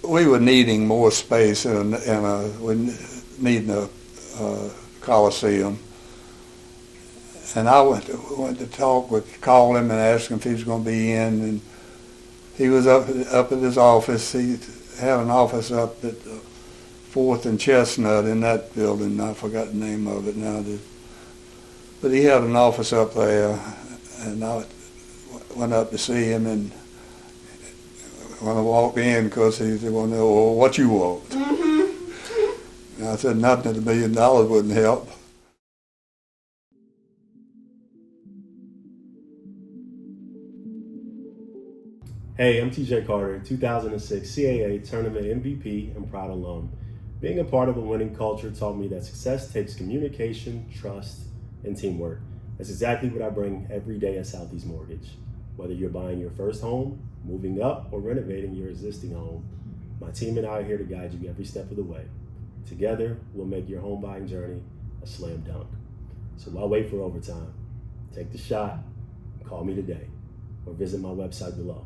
we were needing more space we needing a coliseum. And I went to call him and ask him if he was going to be in, and he was up at his office. He had an office up at 4th and Chestnut in that building. I forgot the name of it now. But he had an office up there, and I went up to see him, and when I walked in, because he said, well, no, well, what you want? Mm-hmm. And I said, nothing at $1 million wouldn't help. Hey, I'm TJ Carter, 2006 CAA Tournament MVP and proud alum. Being a part of a winning culture taught me that success takes communication, trust, and teamwork. That's exactly what I bring every day at Southeast Mortgage. Whether you're buying your first home, moving up, or renovating your existing home, my team and I are here to guide you every step of the way. Together, we'll make your home buying journey a slam dunk. So why wait for overtime? Take the shot, call me today, or visit my website below.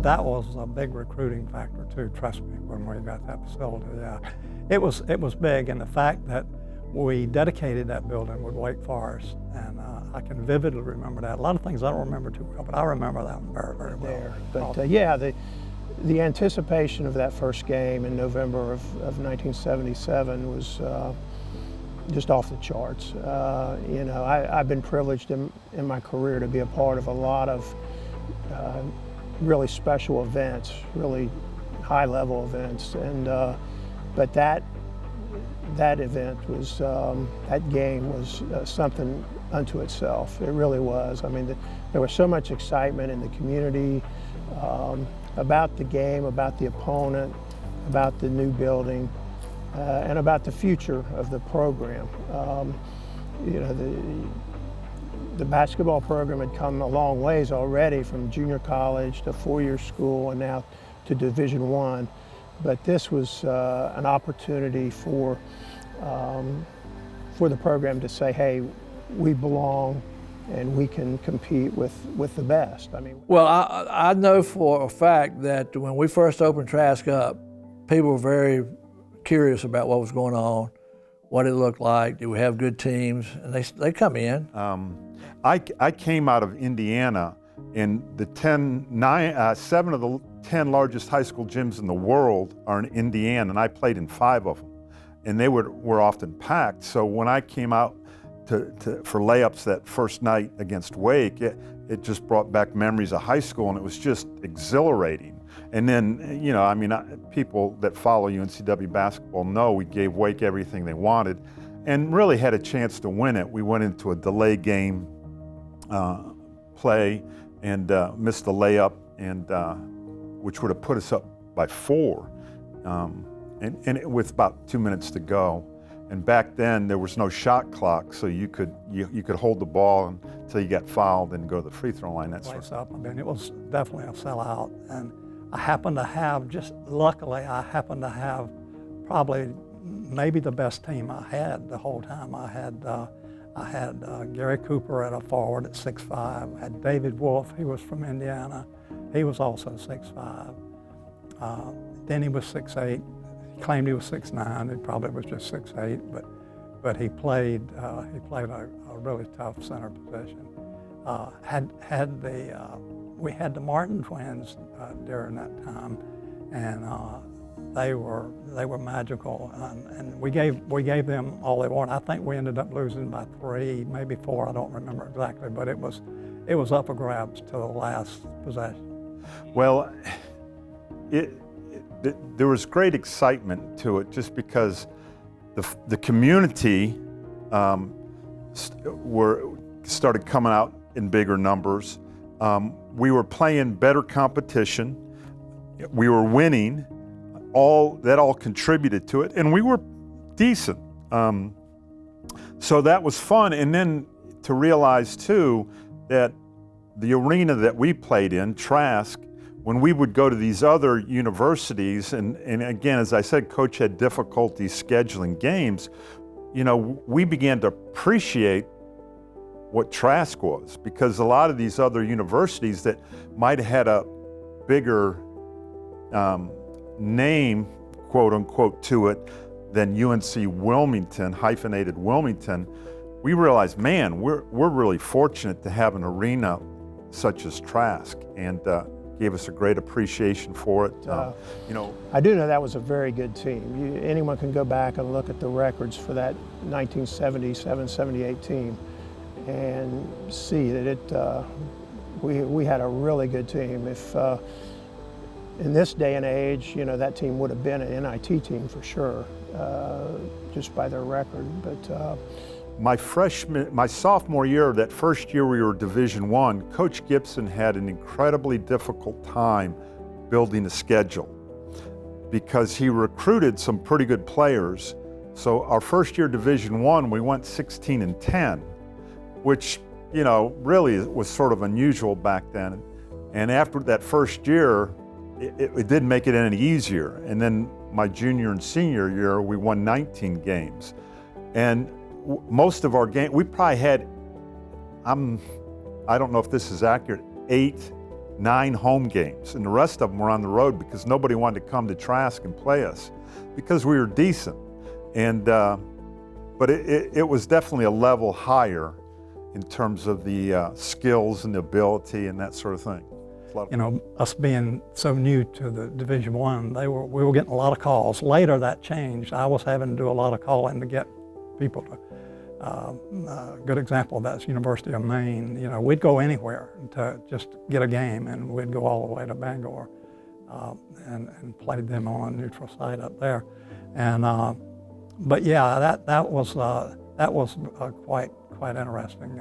That was a big recruiting factor too, trust me, when we got that facility. Yeah, it was big, and the fact that we dedicated that building with Wake Forest, and I can vividly remember that. A lot of things I don't remember too well, but I remember that one very, very well. But yeah, the anticipation of that first game in November of 1977 was just off the charts. You know, I've been privileged in my career to be a part of a lot of really special events, really high-level events, and but that event was that game was something unto itself. It really was. I mean, there was so much excitement in the community about the game, about the opponent, about the new building, and about the future of the program. You know, the basketball program had come a long ways already, from junior college to four-year school and now to Division I. But this was an opportunity for the program to say, hey, we belong and we can compete with the best. I mean, well, I know for a fact that when we first opened Trask up, people were very curious about what was going on, what it looked like, did we have good teams, and they come in. I came out of Indiana, and the 7 of the 10 largest high school gyms in the world are in Indiana, and I played in 5 of them, and they were often packed. So when I came out for layups that first night against Wake, it just brought back memories of high school, and it was just exhilarating. And then, you know, I mean, people that follow UNCW basketball know we gave Wake everything they wanted and really had a chance to win it. We went into a delay game play and missed the layup, and which would have put us up by 4, and with about 2 minutes to go. And back then there was no shot clock, so you could hold the ball until you got fouled and go to the free throw line. That's up. I mean, it was definitely a sellout, and I happened to have, luckily, I happened to have probably maybe the best team I had the whole time. I had Gary Cooper at a forward at 6'5". I had David Wolf, he was from Indiana. He was also 6'5". Then he was 6'8". He claimed he was 6'9". He probably was just 6'8", but he played a really tough center position. We had the Martin twins during that time, and they were magical, and we gave them all they wanted. I think we ended up losing by 3, maybe 4. I don't remember exactly, but it was up for grabs to the last possession. Well, there was great excitement to it, just because the community started coming out in bigger numbers. We were playing better competition. We were winning. That all contributed to it, and we were decent. So that was fun. And then to realize too that the arena that we played in, Trask, when we would go to these other universities, and again, as I said, Coach had difficulty scheduling games, we began to appreciate what Trask was, because a lot of these other universities that might have had a bigger name, quote unquote, to it than UNC Wilmington, hyphenated Wilmington, we realized, man, we're really fortunate to have an arena such as Trask, and gave us a great appreciation for it. I do know that was a very good team. Anyone can go back and look at the records for that 1977-78 team and see that we had a really good team. If in this day and age, that team would have been an NIT team for sure, just by their record. But my sophomore year, that first year we were Division I, Coach Gibson had an incredibly difficult time building a schedule because he recruited some pretty good players. So our first year Division I, we went 16-10, which, really was sort of unusual back then. And after that first year, it didn't make it any easier. And then my junior and senior year, we won 19 games. And most of our games, we probably had, I don't know if this is accurate, 8, 9 home games, and the rest of them were on the road because nobody wanted to come to Trask and play us because we were decent. And but it was definitely a level higher in terms of the skills and the ability and that sort of thing. Us being so new to the Division I, we were getting a lot of calls. Later that changed. I was having to do a lot of calling to get people to. A good example of that is University of Maine. We'd go anywhere to just get a game, and we'd go all the way to Bangor and played them on a neutral site up there. And but yeah, that was quite interesting.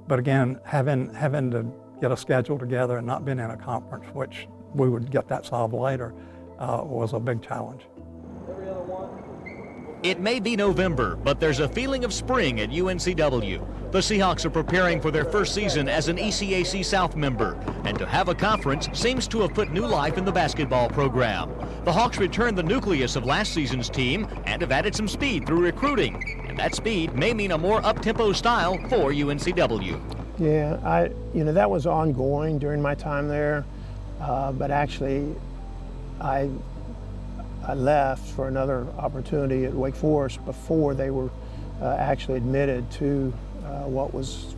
But again, having to get a schedule together and not being in a conference, which we would get that solved later, was a big challenge. It may be November, but there's a feeling of spring at UNCW. The Seahawks are preparing for their first season as an ECAC South member, and to have a conference seems to have put new life in the basketball program. The Hawks returned the nucleus of last season's team and have added some speed through recruiting, and that speed may mean a more up-tempo style for UNCW. Yeah, that was ongoing during my time there, but actually I left for another opportunity at Wake Forest before they were actually admitted to what was,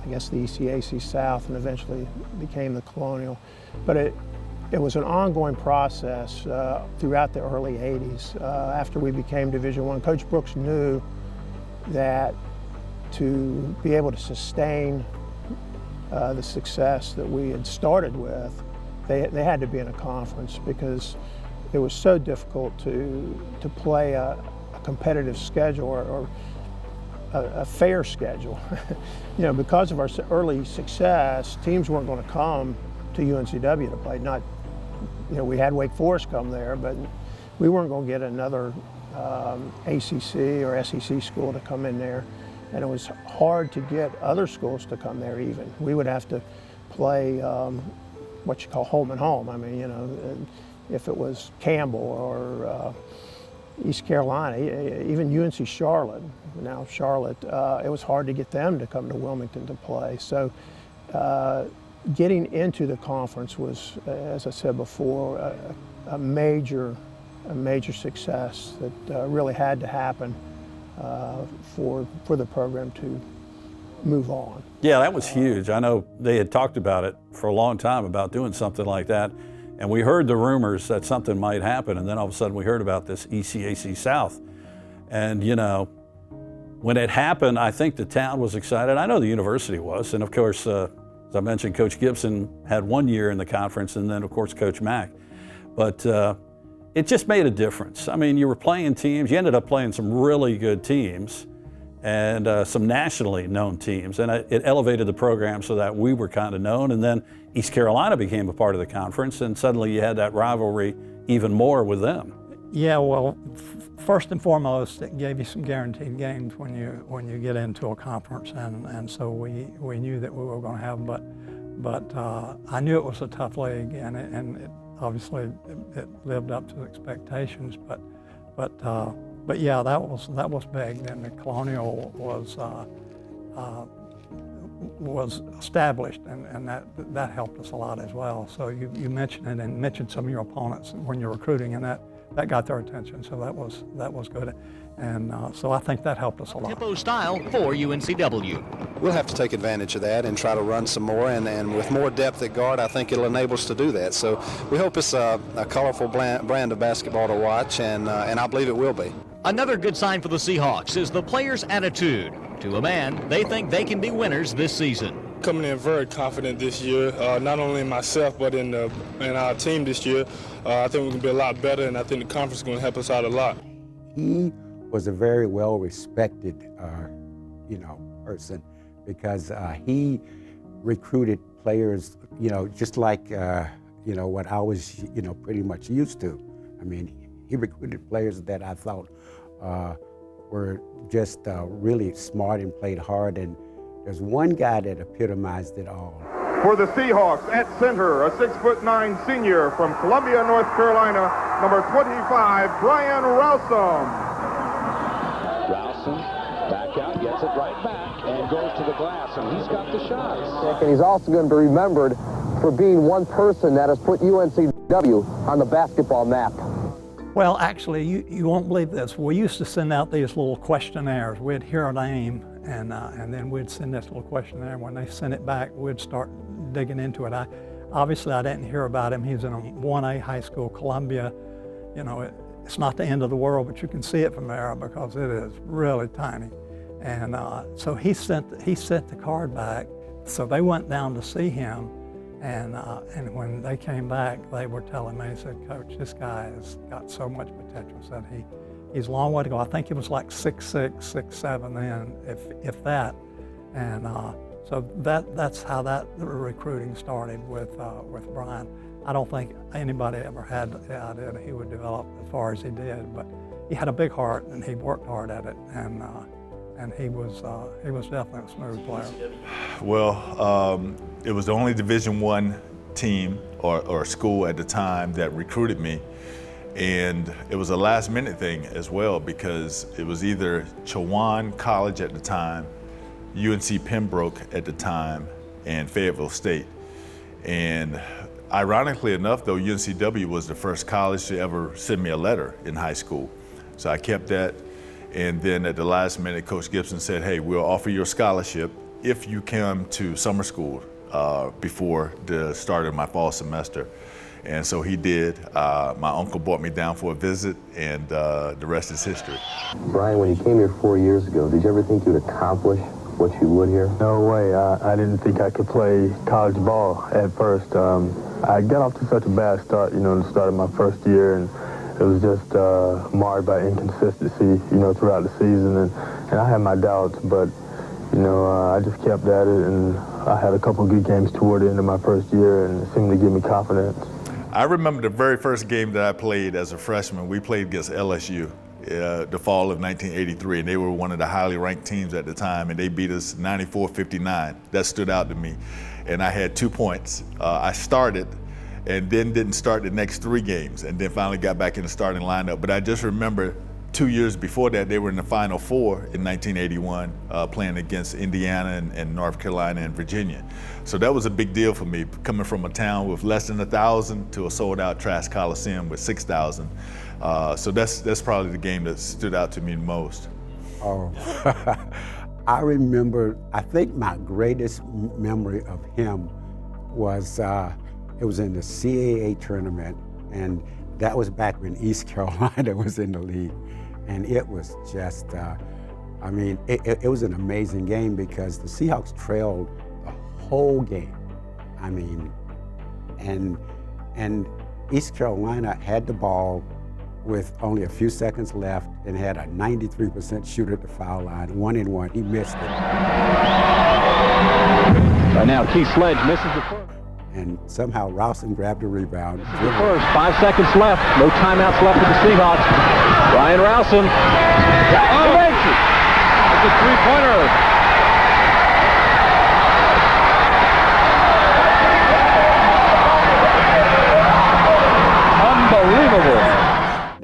I guess, the ECAC South, and eventually became the Colonial. But it was an ongoing process throughout the early 80s. After we became Division I, Coach Brooks knew that to be able to sustain the success that we had started with, they had to be in a conference, because it was so difficult to play a competitive schedule or a fair schedule. Because of our early success, teams weren't going to come to UNCW to play. We had Wake Forest come there, but we weren't going to get another ACC or SEC school to come in there. And it was hard to get other schools to come there even. We would have to play what you call home and home. I mean, if it was Campbell or East Carolina, even UNC Charlotte, now Charlotte, it was hard to get them to come to Wilmington to play. So getting into the conference was, as I said before, a major success that really had to happen for the program to move on. Yeah, that was huge. I know they had talked about it for a long time about doing something like that. And we heard the rumors that something might happen, and then all of a sudden we heard about this ECAC South. And when it happened, I think the town was excited. I know the university was. And of course, as I mentioned, Coach Gibson had 1 year in the conference, and then of course Coach Mack. But it just made a difference. I mean, you were playing teams, you ended up playing some really good teams and some nationally known teams. And it elevated the program so that we were kind of known. And then East Carolina became a part of the conference, and suddenly you had that rivalry even more with them. Yeah, well, first and foremost, it gave you some guaranteed games when you get into a conference, and so we knew that we were going to have. But But I knew it was a tough league, and it obviously it lived up to expectations. But yeah, that was big. And the Colonial was established, and that helped us a lot as well. So you mentioned it and mentioned some of your opponents when you're recruiting, and that got their attention. So that was good, and so I think that helped us a lot. Tempo style for UNCW. We'll have to take advantage of that and try to run some more, and with more depth at guard, I think it'll enable us to do that. So we hope it's a colorful brand of basketball to watch, and I believe it will be. Another good sign for the Seahawks is the players' attitude. To a man, they think they can be winners this season. Coming in very confident this year, not only in myself but in our team this year. I think we can be a lot better, and I think the conference is going to help us out a lot. He was a very well-respected, person because he recruited players, just like what I was, pretty much used to. I mean, he recruited players that I thought were just really smart and played hard, and there's one guy that epitomized it all. For the Seahawks at center, a 6'9" senior from Columbia, North Carolina, number 25, Brian Rowsom. Rowsom back out, gets it right back, and goes to the glass, and he's got the shots. And he's also going to be remembered for being one person that has put UNCW on the basketball map. Well, actually, you won't believe this. We used to send out these little questionnaires. We'd hear a name, and then we'd send this little questionnaire. When they sent it back, we'd start digging into it. Obviously, I didn't hear about him. He's in a 1A high school, Columbia. It's not the end of the world, but you can see it from there because it is really tiny. And so he sent the card back. So they went down to see him. And when they came back, they were telling me, they said, Coach, this guy has got so much potential. Said he's a long way to go. I think he was like 6'6", 6'7" then, if that. And so that's how that recruiting started with Brian. I don't think anybody ever had the idea that he would develop as far as he did, but he had a big heart and he worked hard at it, and he was definitely a smooth player. Well, it was the only Division I team or school at the time that recruited me, and it was a last-minute thing as well because it was either Chowan College at the time, UNC Pembroke at the time, and Fayetteville State. And ironically enough, though, UNCW was the first college to ever send me a letter in high school, so I kept that. And then at the last minute, Coach Gibson said, hey, we'll offer you a scholarship if you come to summer school before the start of my fall semester. And so he did. My uncle brought me down for a visit, and the rest is history. Brian, when you came here 4 years ago, did you ever think you'd accomplish what you would here? No way. I didn't think I could play college ball at first. I got off to such a bad start, in the start of my first year, and it was just marred by inconsistency, throughout the season, and I had my doubts, but, I just kept at it, and I had a couple of good games toward the end of my first year, and it seemed to give me confidence. I remember the very first game that I played as a freshman. We played against LSU the fall of 1983, and they were one of the highly ranked teams at the time, and they beat us 94-59. That stood out to me, and I had 2 points. I started, and then didn't start the next 3 games, and then finally got back in the starting lineup. But I just remember 2 years before that, they were in the Final Four in 1981, playing against Indiana and North Carolina and Virginia. So that was a big deal for me, coming from a town with less than 1,000 to a sold-out Trask coliseum with 6,000. So that's probably the game that stood out to me the most. Oh, I remember, I think my greatest memory of him was it was in the CAA tournament, and that was back when East Carolina was in the league. And it was just, it was an amazing game because the Seahawks trailed the whole game. And East Carolina had the ball with only a few seconds left and had a 93% shooter at the foul line, 1-and-1. He missed it. Right now, Keith Sledge misses the first. And somehow Rowsom grabbed a rebound. The first, 5 seconds left. No timeouts left for the Seahawks. Brian Rowsom. Oh, makes it. It's a three-pointer.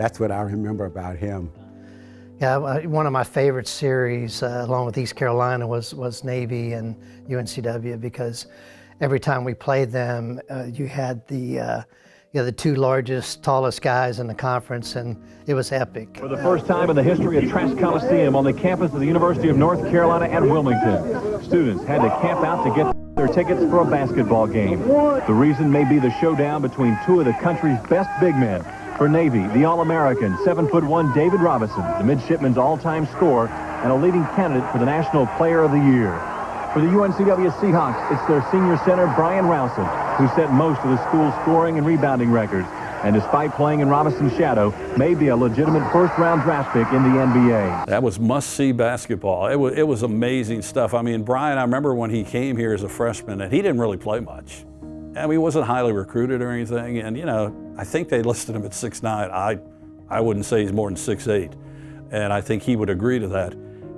that's what I remember about him. Yeah, one of my favorite series, along with East Carolina, was Navy and UNCW, because every time we played them, you had the two largest, tallest guys in the conference, and it was epic. For the first time in the history of Trask Coliseum on the campus of the University of North Carolina at Wilmington, students had to camp out to get their tickets for a basketball game. The reason may be the showdown between two of the country's best big men. For Navy, the All-American 7'1" David Robinson, the midshipman's all-time scorer and a leading candidate for the National Player of the Year. For the UNCW Seahawks, it's their senior center, Brian Rowsom, who set most of the school's scoring and rebounding records, and despite playing in Robinson's shadow, may be a legitimate first-round draft pick in the NBA. That was must-see basketball. It was amazing stuff. I mean, Brian, I remember when he came here as a freshman, and he didn't really play much. I mean, he wasn't highly recruited or anything, and you know, I think they listed him at 6'9". I wouldn't say he's more than 6'8", and I think he would agree to that.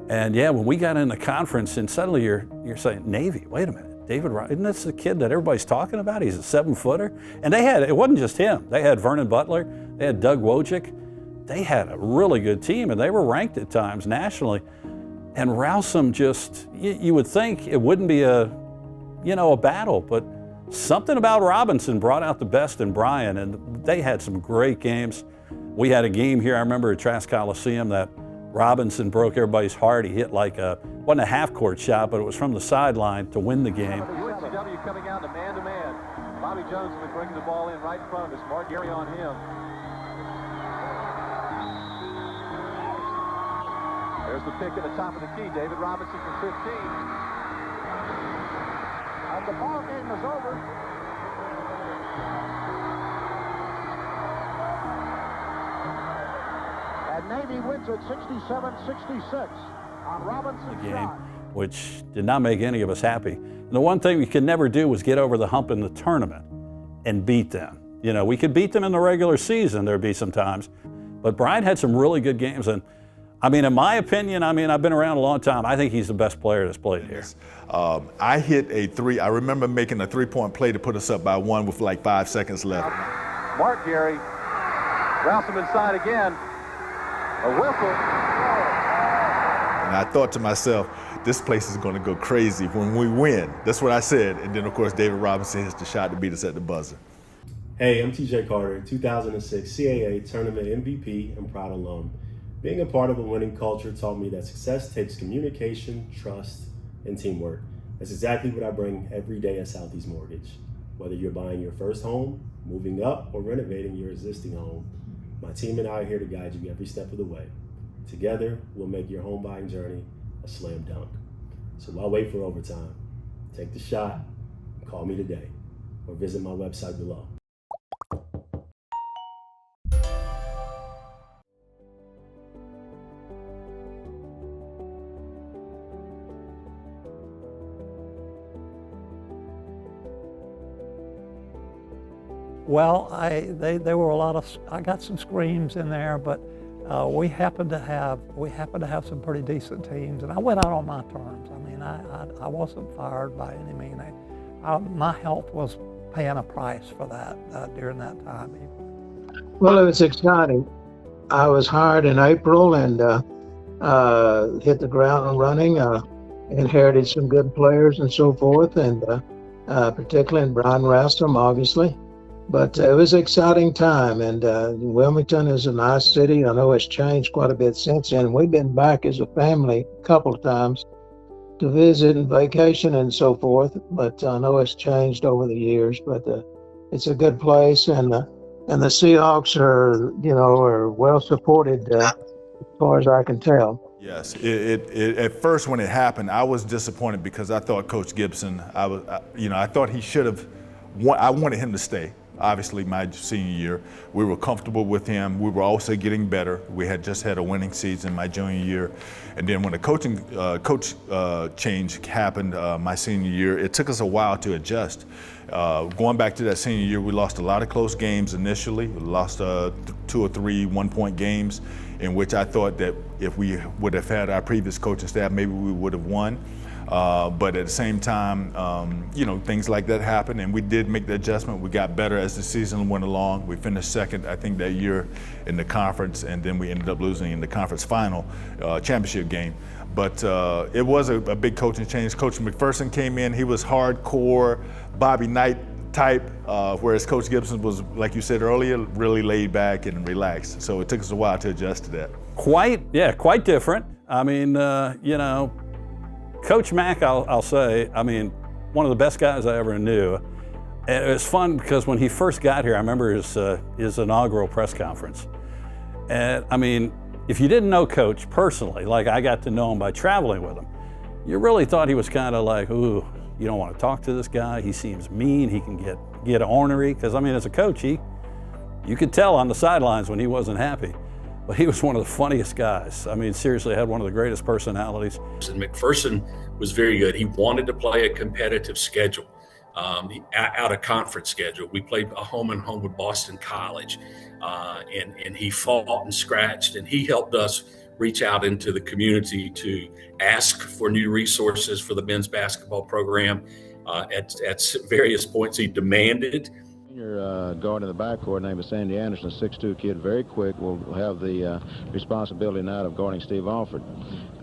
And yeah, when we got in the conference, and suddenly you're saying, Navy, wait a minute, David, isn't this the kid that everybody's talking about? He's a 7-footer. And it wasn't just him. They had Vernon Butler, they had Doug Wojcik. They had a really good team, and they were ranked at times nationally. And Rowsom just, you would think it wouldn't be a battle, but something about Robinson brought out the best in Brian, and they had some great games. We had a game here, I remember at Trask Coliseum, that Robinson broke everybody's heart. He hit like wasn't a half-court shot, but it was from the sideline to win the game. UNCW coming out to man-to-man. Bobby Jones will be bringing the ball in right in front of us. Mark Gary on him. There's the pick at the top of the key. David Robinson from 15. And the ball game is over. And Navy wins it 67-66 on Robinson's game, which did not make any of us happy. And the one thing we could never do was get over the hump in the tournament and beat them. You know, we could beat them in the regular season, there'd be some times. But Brian had some really good games, and I mean, in my opinion, I've been around a long time. I think he's the best player that's played here. I hit a three. I remember making a three-point play to put us up by 1 with like 5 seconds left. Mark Gary, Rowsom inside again. A whistle. And I thought to myself, this place is going to go crazy when we win. That's what I said. And then, of course, David Robinson hits the shot to beat us at the buzzer. Hey, I'm TJ Carter, 2006 CAA Tournament MVP and proud alum. Being a part of a winning culture taught me that success takes communication, trust, and teamwork. That's exactly what I bring every day at Southeast Mortgage. Whether you're buying your first home, moving up, or renovating your existing home, my team and I are here to guide you every step of the way. Together, we'll make your home buying journey a slam dunk. So why wait for overtime? Take the shot, call me today, or visit my website below. Well, there were a lot of, I got some screams in there, but we happened to have some pretty decent teams, and I went out on my terms. I mean, I wasn't fired by any means. My health was paying a price for that during that time. Well, it was exciting. I was hired in April and hit the ground running, inherited some good players and so forth, and particularly in Brian Rowsom, obviously. But it was an exciting time, and Wilmington is a nice city. I know it's changed quite a bit since then. We've been back as a family a couple of times to visit and vacation and so forth, but I know it's changed over the years. But it's a good place, and the Seahawks are well supported as far as I can tell. Yes, at first when it happened, I was disappointed because I thought Coach Gibson, I thought he should have. I wanted him to stay. Obviously, my senior year, we were comfortable with him. We were also getting better. We had just had a winning season my junior year. And then when the coach change happened my senior year, it took us a while to adjust. Going back to that senior year, we lost a lot of close games initially. We lost 2 or 3 one-point games in which I thought that if we would have had our previous coaching staff, maybe we would have won. But at the same time, you know, things like that happen, and we did make the adjustment. We got better as the season went along. We finished second, I think, that year in the conference, and then we ended up losing in the conference final championship game. But it was a big coaching change. Coach McPherson came in. He was hardcore Bobby Knight type, whereas Coach Gibson was, like you said earlier, really laid back and relaxed. So it took us a while to adjust to that. Quite different. I mean, you know, Coach Mack, I'll say, I mean, one of the best guys I ever knew. And it was fun because when he first got here, I remember his inaugural press conference. And I mean, if you didn't know Coach personally, like I got to know him by traveling with him, you really thought he was kind of like, ooh, you don't want to talk to this guy. He seems mean. He can get ornery. Because I mean, as a coach, you could tell on the sidelines when he wasn't happy. But he was one of the funniest guys. I mean, seriously, had one of the greatest personalities. And McPherson was very good. He wanted to play a competitive schedule, out of conference schedule. We played a home and home with Boston College, and he fought and scratched, and he helped us reach out into the community to ask for new resources for the men's basketball program. At various points, he demanded. Senior guard in the backcourt, named Sandy Anderson, 6'2" kid, very quick, will have the responsibility now of guarding Steve Alford.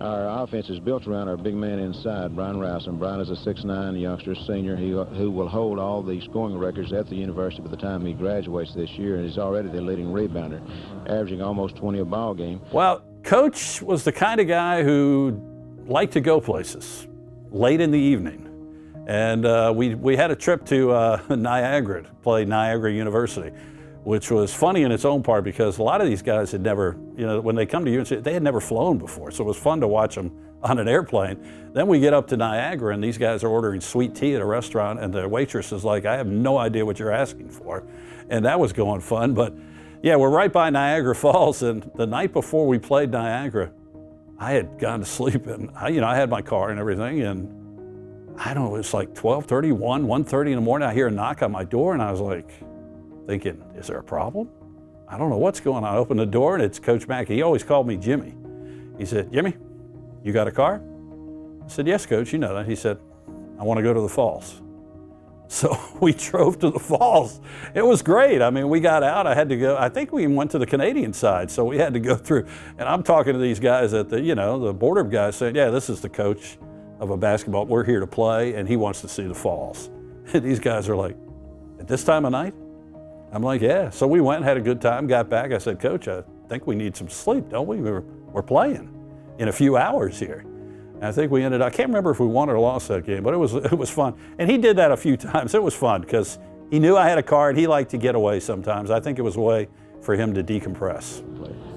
Our offense is built around our big man inside, Brian Rowsom. Brian is a 6'9" youngster, senior, who will hold all the scoring records at the university by the time he graduates this year, and he's already the leading rebounder, averaging almost 20 a ball game. Well, Coach was the kind of guy who liked to go places late in the evening. And we had a trip to Niagara to play Niagara University, which was funny in its own part because a lot of these guys had never, you know, when they come to UNC, they had never flown before. So it was fun to watch them on an airplane. Then we get up to Niagara and these guys are ordering sweet tea at a restaurant and the waitress is like, I have no idea what you're asking for. And that was going fun. But yeah, we're right by Niagara Falls. And the night before we played Niagara, I had gone to sleep and I had my car and everything. And I don't know, it was like 12:30, 1:30 in the morning. I hear a knock on my door and I was like thinking, is there a problem? I don't know what's going on. I opened the door and it's Coach Mack. He always called me Jimmy. He said, Jimmy, you got a car? I said, yes, Coach, you know that. He said, I want to go to the falls. So we drove to the falls. It was great. I mean, we got out. I had to go. I think we even went to the Canadian side. So we had to go through. And I'm talking to these guys at the border guys saying, yeah, this is the coach of a basketball. We're here to play, and he wants to see the falls. And these guys are like, at this time of night? I'm like, yeah. So we went and had a good time, got back. I said, Coach, I think we need some sleep, don't we? We're playing in a few hours here. And I think we ended up, I can't remember if we won or lost that game, but it was fun. And he did that a few times. It was fun because he knew I had a car and he liked to get away sometimes. I think it was a way for him to decompress.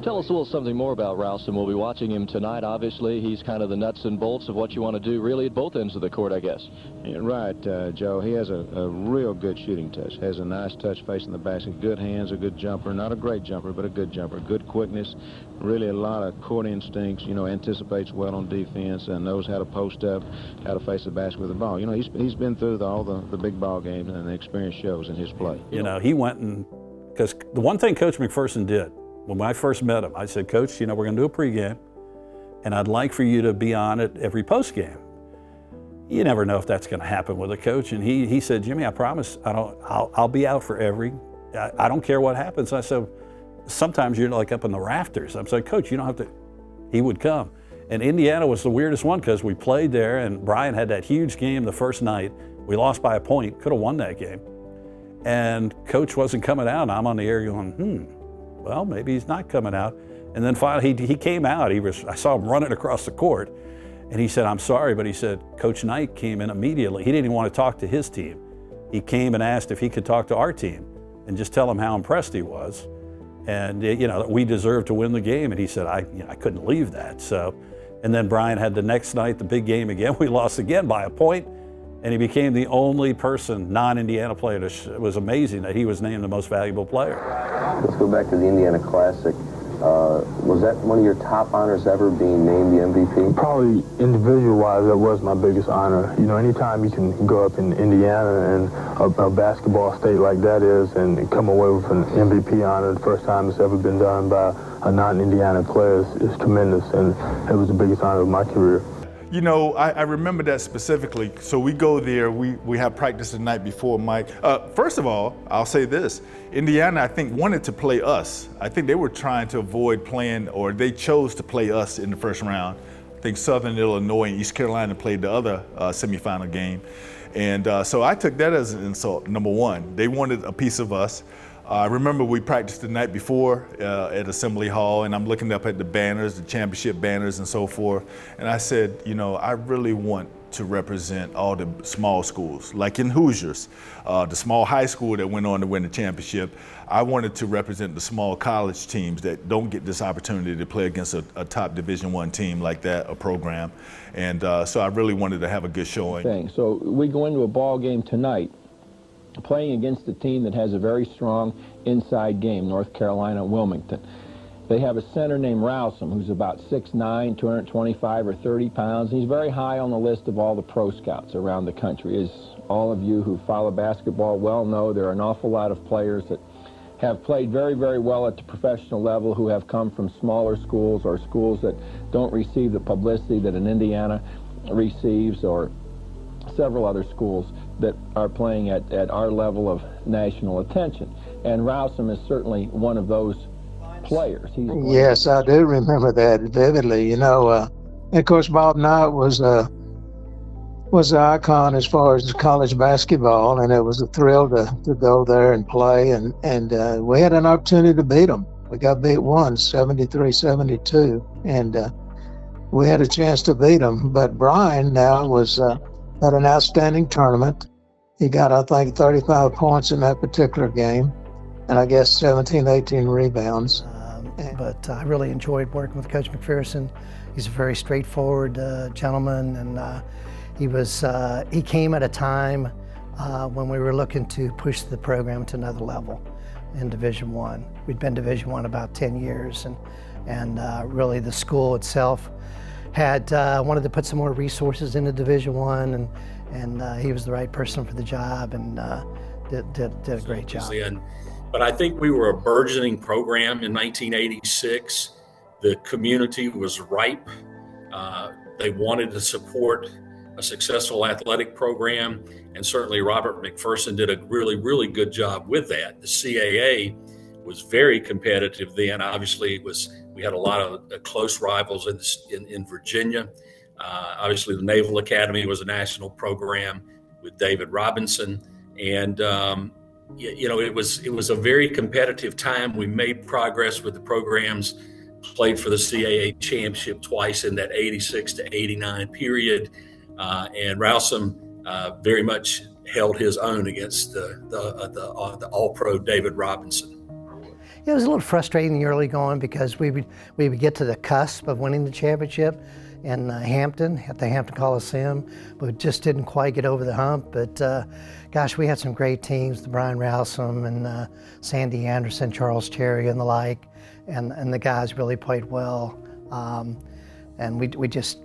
Tell us a little something more about Rowsom. We'll be watching him tonight. Obviously, he's kind of the nuts and bolts of what you want to do really at both ends of the court, I guess. Yeah, right, Joe. He has a real good shooting touch. Has a nice touch facing the basket. Good hands, a good jumper. Not a great jumper, but a good jumper. Good quickness. Really a lot of court instincts. Anticipates well on defense and knows how to post up, how to face the basket with the ball. He's been through all the big ball games, and the experience shows in his play. He went and, because the one thing Coach McPherson did, when I first met him, I said, Coach, we're going to do a pregame, and I'd like for you to be on it every postgame. You never know if that's going to happen with a coach. And he said, Jimmy, I promise I'll be out for every. I don't care what happens. I said, sometimes you're like up in the rafters. I'm saying, Coach, you don't have to. He would come. And Indiana was the weirdest one because we played there, and Brian had that huge game the first night. We lost by a point, could have won that game. And Coach wasn't coming out, and I'm on the air going, well, maybe he's not coming out. And then finally he came out. I saw him running across the court. And he said, I'm sorry, but he said, Coach Knight came in immediately. He didn't even want to talk to his team. He came and asked if he could talk to our team and just tell them how impressed he was. And, that we deserved to win the game. And he said, I couldn't leave that. So, and then Brian had the next night, the big game again. We lost again by a point. And he became the only person, non-Indiana player. It was amazing that he was named the most valuable player. Let's go back to the Indiana Classic. Was that one of your top honors ever, being named the MVP? Probably individual-wise, that was my biggest honor. Anytime you can go up in Indiana and a basketball state like that is and come away with an MVP honor, the first time it's ever been done by a non-Indiana player is tremendous, and it was the biggest honor of my career. You know, I remember that specifically. So we go there, we have practice the night before, Mike. First of all, I'll say this. Indiana, I think, wanted to play us. I think they were trying to avoid playing, or they chose to play us in the first round. I think Southern Illinois and East Carolina played the other semifinal game. And so I took that as an insult, number one. They wanted a piece of us. I remember we practiced the night before at Assembly Hall, and I'm looking up at the banners, the championship banners and so forth. And I said, you know, I really want to represent all the small schools, like in Hoosiers, the small high school that went on to win the championship. I wanted to represent the small college teams that don't get this opportunity to play against a top Division I team like that, a program. And so I really wanted to have a good showing. So we go into a ball game tonight playing against a team that has a very strong inside game, North Carolina Wilmington. They have a center named Rowsom, who's about 6'9", 225 or 30 pounds. He's very high on the list of all the pro scouts around the country. As all of you who follow basketball well know, there are an awful lot of players that have played very, very well at the professional level who have come from smaller schools or schools that don't receive the publicity that an Indiana receives, or several other schools that are playing at our level of national attention. And Rowsom is certainly one of those players. Yes, I do remember that vividly. You know, and of course, Bob Knight was an icon as far as college basketball, and it was a thrill to go there and play. And we had an opportunity to beat them. We got beat once, 73-72, and we had a chance to beat them. But Brian now had an outstanding tournament. He got, I think, 35 points in that particular game, and I guess 17, 18 rebounds. But I really enjoyed working with Coach McPherson. He's a very straightforward gentleman, and he came at a time when we were looking to push the program to another level in Division I. We'd been Division I about 10 years, and really the school itself had wanted to put some more resources into Division I, and he was the right person for the job, and did a great job. But I think we were a burgeoning program in 1986. The community was ripe. They wanted to support a successful athletic program, and certainly Robert McPherson did a really, really good job with that. The CAA was very competitive then. Obviously, we had a lot of close rivals in Virginia. Obviously, the Naval Academy was a national program with David Robinson, and you know, it was a very competitive time. We made progress with the programs, played for the CAA championship twice in that 86 to 89 period, and Rowsom very much held his own against the All-Pro David Robinson. It was a little frustrating in the early going because we would get to the cusp of winning the championship in Hampton, at the Hampton Coliseum, but just didn't quite get over the hump. But gosh, we had some great teams, the Brian Rowsom and Sandy Anderson, Charles Cherry and the like, and the guys really played well. And we just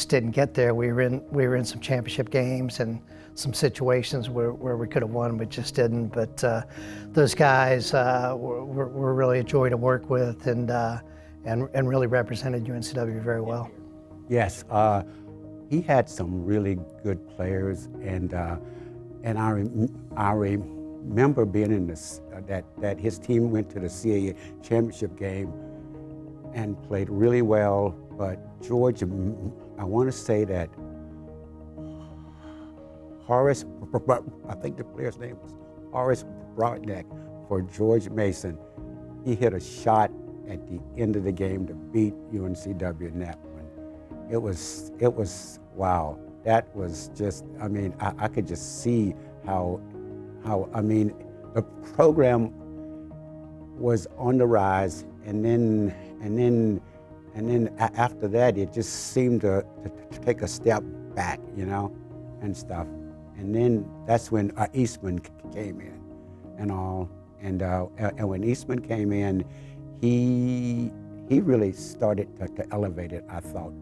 didn't get there. We were in some championship games and some situations where we could have won, but just didn't. But those guys were really a joy to work with, and really represented UNCW very well. Yes, he had some really good players, and I remember being in this that his team went to the CAA championship game and played really well. But George, I want to say that Horace, I think the player's name was Horace Broadneck for George Mason. He hit a shot at the end of the game to beat UNCW in that one. It was wow. That was just, I mean, I could just see how I mean, the program was on the rise, and then after that, it just seemed to take a step back, you know, and stuff. And then that's when Eastman came in and all. And when Eastman came in, he really started to elevate it, I thought,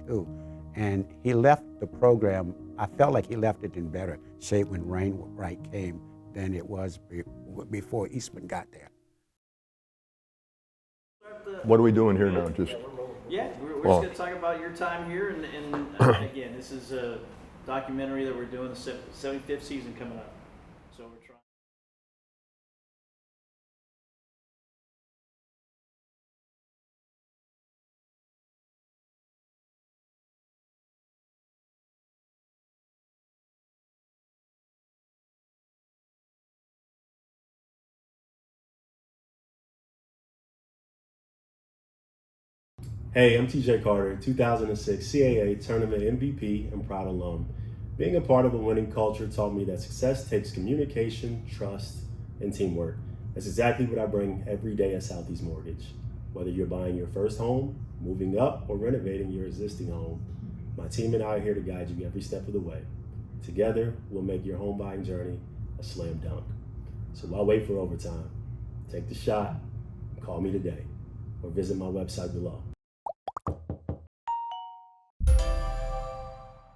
too. And he left the program, I felt like he left it in better shape when Wainwright came than it was before Eastman got there. What are we doing here now? Just yeah, we're just going to talk about your time here, and again, this is a documentary that we're doing, the 75th season coming up. So we're trying. Hey, I'm TJ Carter, 2006 CAA Tournament MVP and proud alum. Being a part of a winning culture taught me that success takes communication, trust, and teamwork. That's exactly what I bring every day at Southeast Mortgage. Whether you're buying your first home, moving up, or renovating your existing home, my team and I are here to guide you every step of the way. Together, we'll make your home buying journey a slam dunk. So why wait for overtime? Take the shot, call me today, or visit my website below.